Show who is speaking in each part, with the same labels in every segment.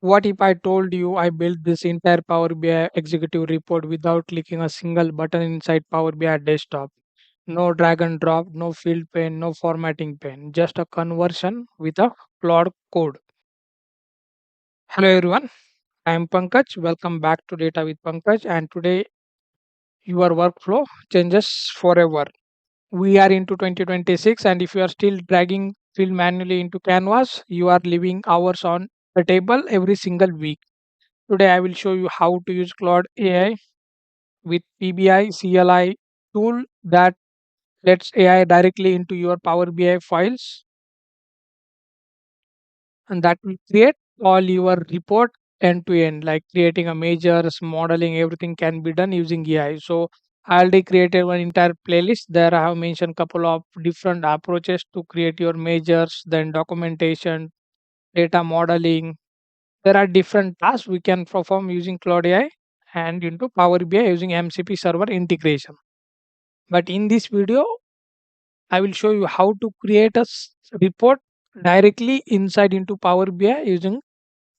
Speaker 1: What if I told you I built this entire Power BI executive report without clicking a single button inside Power BI desktop? No drag and drop, no field pane, no formatting pane, just a conversion with a Claude code. Hello everyone, I am Pankaj. Welcome back to Data with Pankaj, and today your workflow changes forever. We are into 2026, and if you are still dragging field manually into Canvas, you are leaving hours on the table every single week. Today I will show you how to use Claude AI with PBI CLI tool that lets AI directly into your Power BI files, and that will create all your report end to end, like creating a measures, modeling, everything can be done using AI. So I already created one entire playlist. There I have mentioned couple of different approaches to create your measures, then documentation, data modeling. There are different tasks we can perform using Claude AI and into Power BI using MCP server integration. But in this video, I will show you how to create a report directly inside into Power BI using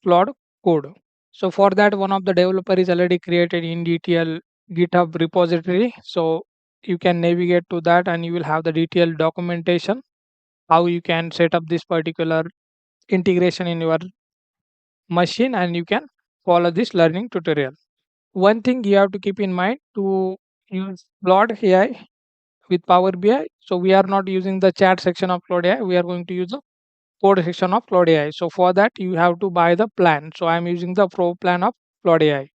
Speaker 1: Claude Code. So for that, one of the developer is already created in detail GitHub repository. So you can navigate to that and you will have the detailed documentation how you can set up this particular integration in your machine, and you can follow this learning tutorial. One thing you have to keep in mind to use Claude AI with Power BI. So we are not using the chat section of Claude AI. We are going to use the code section of Claude AI. So for that you have to buy the plan. So I am using the Pro plan of Claude AI.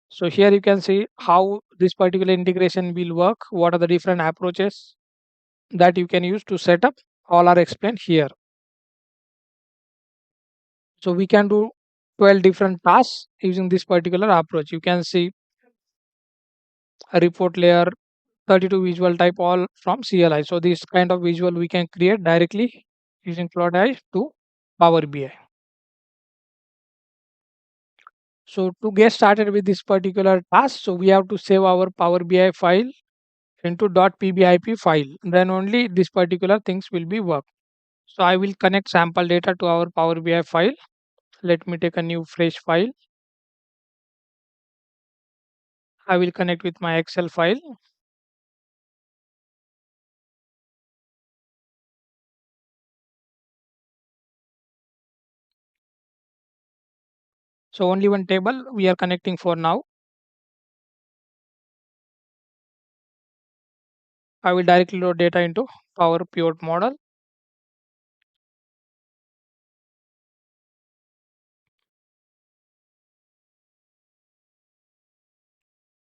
Speaker 1: So here you can see how this particular integration will work. What are the different approaches that you can use to set up? All are explained here. So we can do 12 different tasks using this particular approach. You can see a report layer, 32 visual type, all from CLI. So this kind of visual we can create directly using Claude AI to Power BI. So to get started with this particular task, so we have to save our Power BI file into .pbip file. Then only this particular things will be work. So I will connect sample data to our Power BI file. Let me take a new fresh file. I will connect with my Excel file. So only one table we are connecting for now. I will directly load data into Power Pivot model.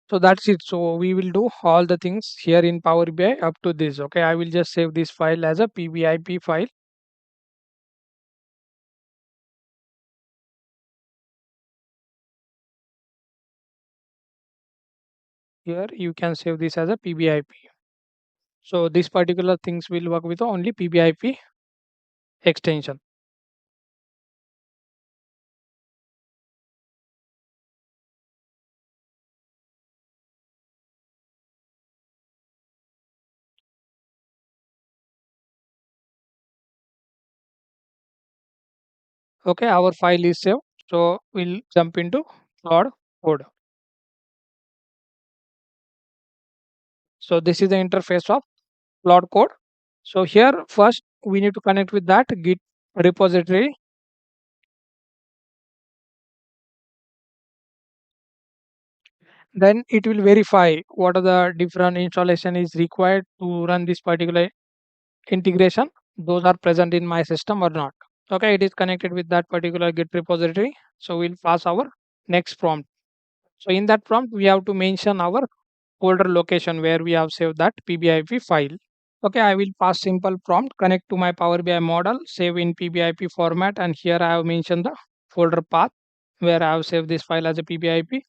Speaker 1: So that's it. So we will do all the things here in Power BI up to this. Okay, I will just save this file as a PBIP file. Here you can save this as a PBIP. So this particular things will work with only PBIP extension. Okay, our file is saved. So we'll jump into Claude Code. So this is the interface of Claude Code. So here first we need to connect with that Git repository. Then it will verify what are the different installation is required to run this particular integration. Those are present in my system or not. Okay, it is connected with that particular Git repository. So we'll pass our next prompt. So in that prompt, we have to mention our folder location where we have saved that PBIP file. Okay, I will pass simple prompt, connect to my Power BI model, save in PBIP format, and here I have mentioned the folder path where I have saved this file as a PBIP,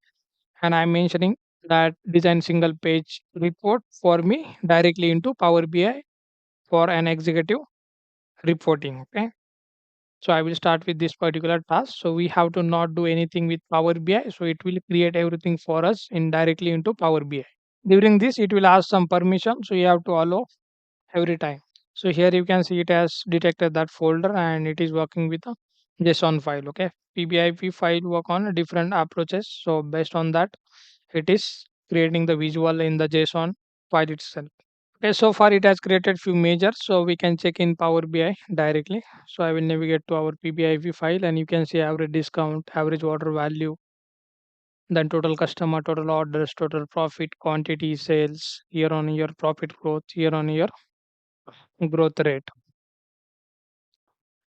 Speaker 1: and I'm mentioning that design single page report for me directly into Power BI for an executive reporting. Okay, so I will start with this particular task. So we have to not do anything with Power BI, so it will create everything for us indirectly into Power BI. During this, it will ask some permission, so you have to allow every time. So here you can see it has detected that folder and it is working with JSON file. Okay, PBIP file work on different approaches. So based on that, it is creating the visual in the JSON file itself. Okay, so far it has created few measures, so we can check in Power BI directly. So I will navigate to our PBIP file, and you can see average discount, average order value, then total customer, total orders, total profit, quantity, sales, year on year profit growth, year on year growth rate,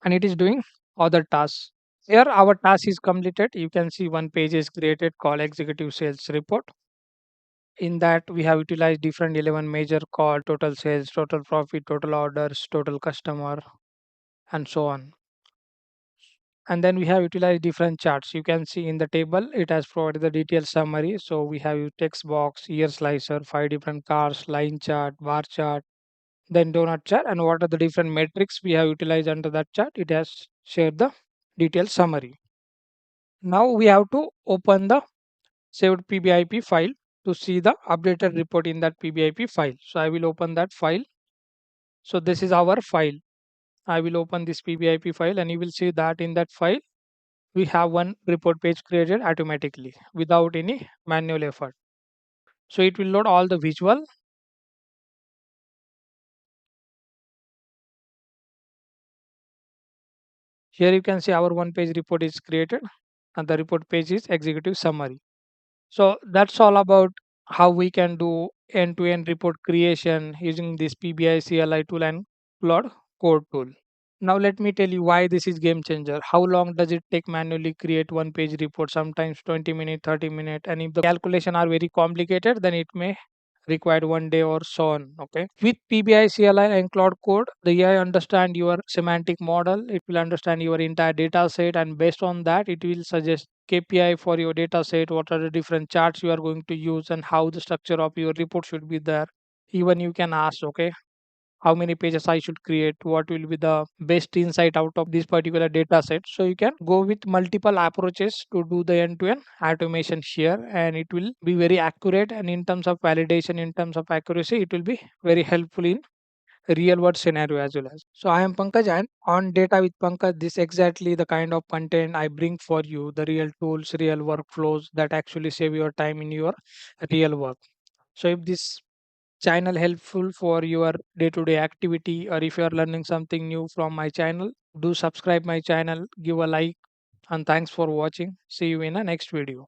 Speaker 1: and it is doing other tasks. Here our task is completed. You can see one page is created called executive sales report. In that we have utilized different 11 major call, total sales, total profit, total orders, total customer, and so on. And then we have utilized different charts. You can see in the table it has provided the detailed summary. So we have used text box, year slicer, five different cars, line chart, bar chart, then donut chart, and what are the different metrics we have utilized under that chart. It has shared the detailed summary. Now we have to open the saved PBIP file to see the updated report in that PBIP file. So I will open that file. So this is our file. I will open this PBIP file, and you will see that in that file we have one report page created automatically without any manual effort. So it will load all the visual. Here you can see our one page report is created, and the report page is executive summary. So that's all about how we can do end to end report creation using this PBI CLI tool and Claude Code tool. Now let me tell you why this is game changer. How long does it take manually create one page report? Sometimes 20 minutes, 30 minutes, and if the calculation are very complicated, then it may require one day or so on. Okay. With PBI, CLI, and Cloud Code, the AI understand your semantic model. It will understand your entire data set, and based on that, it will suggest KPI for your data set. What are the different charts you are going to use, and how the structure of your report should be there. Even you can ask, okay, how many pages I should create, what will be the best insight out of this particular data set. So you can go with multiple approaches to do the end-to-end automation here, and it will be very accurate, and in terms of validation, in terms of accuracy, it will be very helpful in real world scenario as well. As so I am Pankaj, and on Data with Pankaj, this exactly the kind of content I bring for you, the real tools, real workflows that actually save your time in your real work. So if this channel helpful for your day-to-day activity, or if you are learning something new from my channel, do subscribe my channel, give a like, and thanks for watching. See you in the next video.